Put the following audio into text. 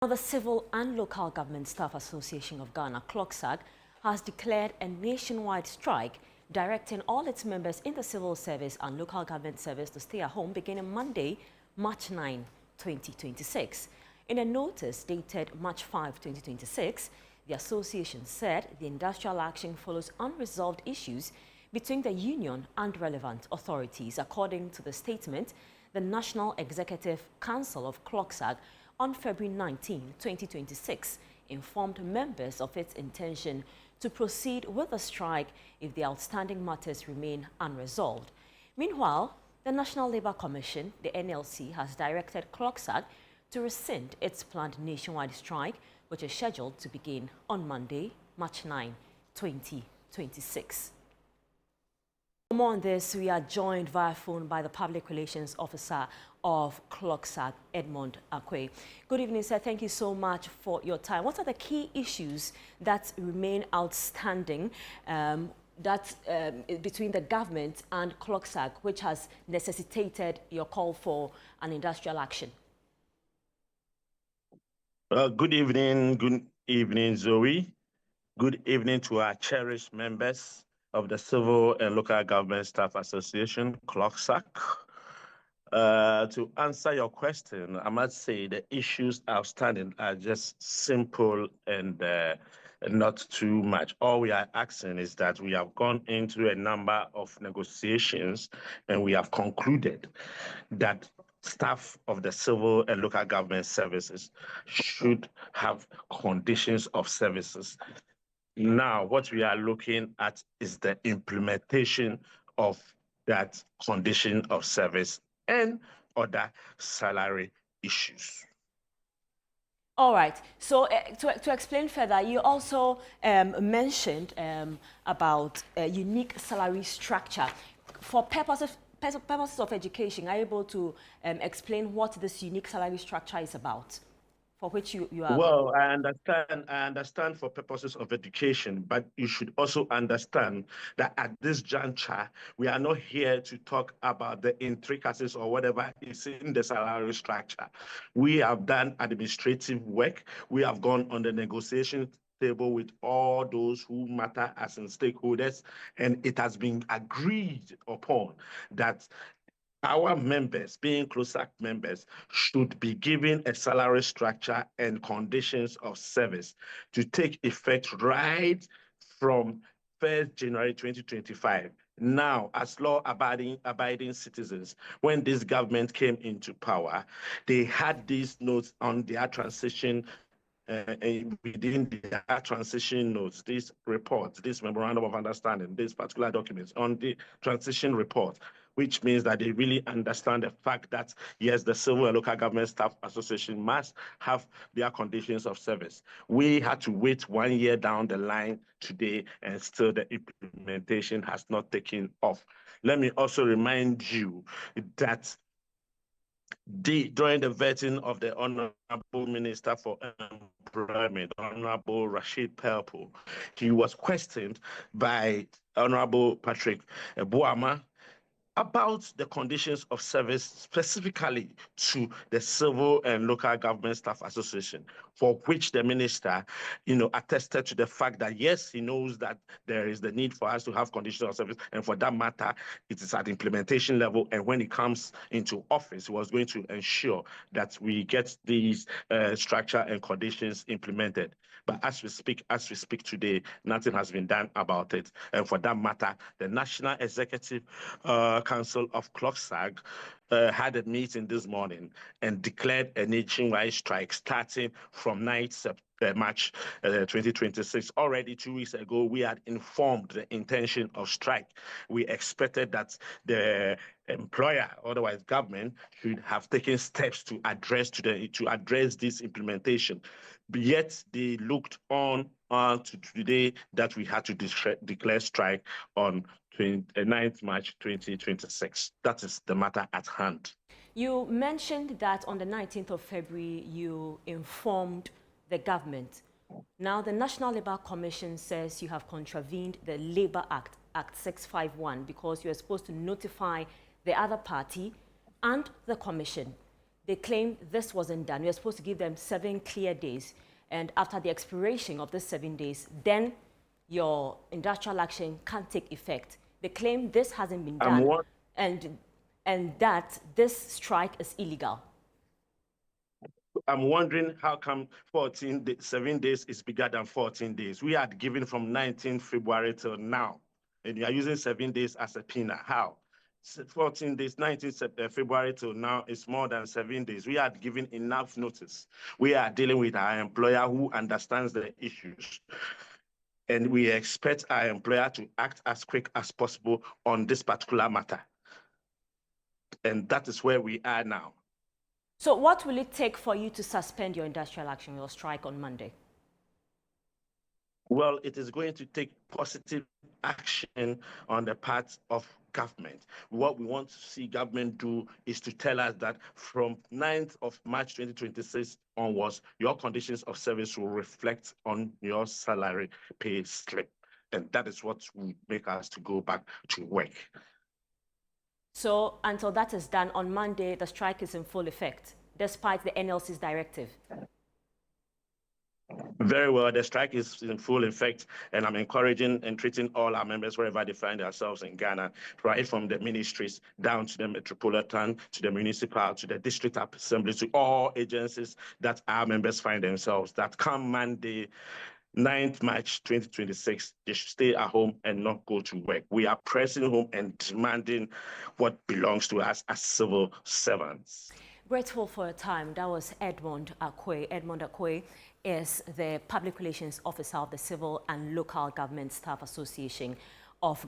The Civil and Local Government Staff Association of Ghana, CLOGSAG, has declared a nationwide strike, directing all its members in the civil service and local government service to stay at home beginning Monday, March 9, 2026. In a notice dated March 5, 2026, the association said the industrial action follows unresolved issues between the union and relevant authorities. According to the statement, the National Executive Council of CLOGSAG on February 19, 2026, informed members of its intention to proceed with the strike if the outstanding matters remain unresolved. Meanwhile, the National Labour Commission, the NLC, has directed CLOGSAG to rescind its planned nationwide strike, which is scheduled to begin on Monday, March 9, 2026. For more on this, we are joined via phone by the Public Relations Officer of CLOGSAG, Edmond Akwe. Good evening, sir. Thank you so much for your time. What are the key issues that remain outstanding between the government and CLOGSAG, which has necessitated your call for an industrial action? Good evening, Zoe. Good evening to our cherished members of the Civil and Local Government Staff Association, CLOGSAG. To answer your question, I must say the issues outstanding are just simple and not too much. All we are asking is that we have gone into a number of negotiations and we have concluded that staff of the civil and local government services should have conditions of services. Now, what we are looking at is the implementation of that condition of service and other salary issues. All right. So to explain further, you also mentioned about a unique salary structure. For purposes of education, are you able to explain what this unique salary structure is about? For which you are... Well, I understand for purposes of education, but you should also understand that at this juncture, we are not here to talk about the intricacies or whatever is in the salary structure. We have done administrative work. We have gone on the negotiation table with all those who matter as in stakeholders, and it has been agreed upon that our members, being CLOGSAG members, should be given a salary structure and conditions of service to take effect right from 1st January 2025. Now, as law-abiding citizens, when this government came into power, they had these notes on their transition within their transition notes, these reports, this memorandum of understanding, these particular documents on the transition report, which means that they really understand the fact that, yes, the Civil and Local Government Staff Association must have their conditions of service. We had to wait 1 year down the line today, and still the implementation has not taken off. Let me also remind you that during the vetting of the Honorable Minister for Employment, Honorable Rashid Pelpo, he was questioned by Honorable Patrick Buama about the conditions of service specifically to the Civil and Local Government Staff Association, for which the minister, attested to the fact that, yes, he knows that there is the need for us to have conditions of service, and for that matter, it is at implementation level, and when he comes into office, he was going to ensure that we get these structure and conditions implemented. But as we speak today, nothing has been done about it. And for that matter, the National Executive Council of CLOGSAG had a meeting this morning and declared a nationwide strike starting from 9th March 2026. Already 2 weeks ago, we had informed the intention of strike. We expected that the employer, otherwise government, should have taken steps to address this implementation. But yet they looked on to today that we had to declare strike on 9th March 2026. That is the matter at hand. You mentioned that on the 19th of February, you informed the government. Now, the National Labour Commission says you have contravened the Labour Act, Act 651, because you are supposed to notify the other party and the commission. They claim this wasn't done. We were supposed to give them 7 clear days. And after the expiration of the 7 days, then your industrial action can't take effect. They claim this hasn't been done and that this strike is illegal. I'm wondering how come 7 days is bigger than 14 days. We had given from 19 February till now, and you are using 7 days as a peanut. How? 14 days, 19 February till now is more than 7 days. We had given enough notice. We are dealing with our employer who understands the issues. And we expect our employer to act as quick as possible on this particular matter. And that is where we are now. So what will it take for you to suspend your industrial action, your strike on Monday? Well, it is going to take positive action on the part of government. What we want to see government do is to tell us that from 9th of March 2026 onwards, your conditions of service will reflect on your salary pay slip. And that is what will make us to go back to work. So until that is done on Monday, the strike is in full effect, despite the NLC's directive. Very well. The strike is in full effect, and I'm encouraging and treating all our members wherever they find themselves in Ghana, right from the ministries down to the metropolitan, to the municipal, to the district assembly, to all agencies that our members find themselves, that come Monday, 9th March 2026, they should stay at home and not go to work. We are pressing home and demanding what belongs to us as civil servants. Grateful for your time. That was Edmond Akwe. Edmond Akwe is the Public Relations Officer of the Civil and Local Government Staff Association.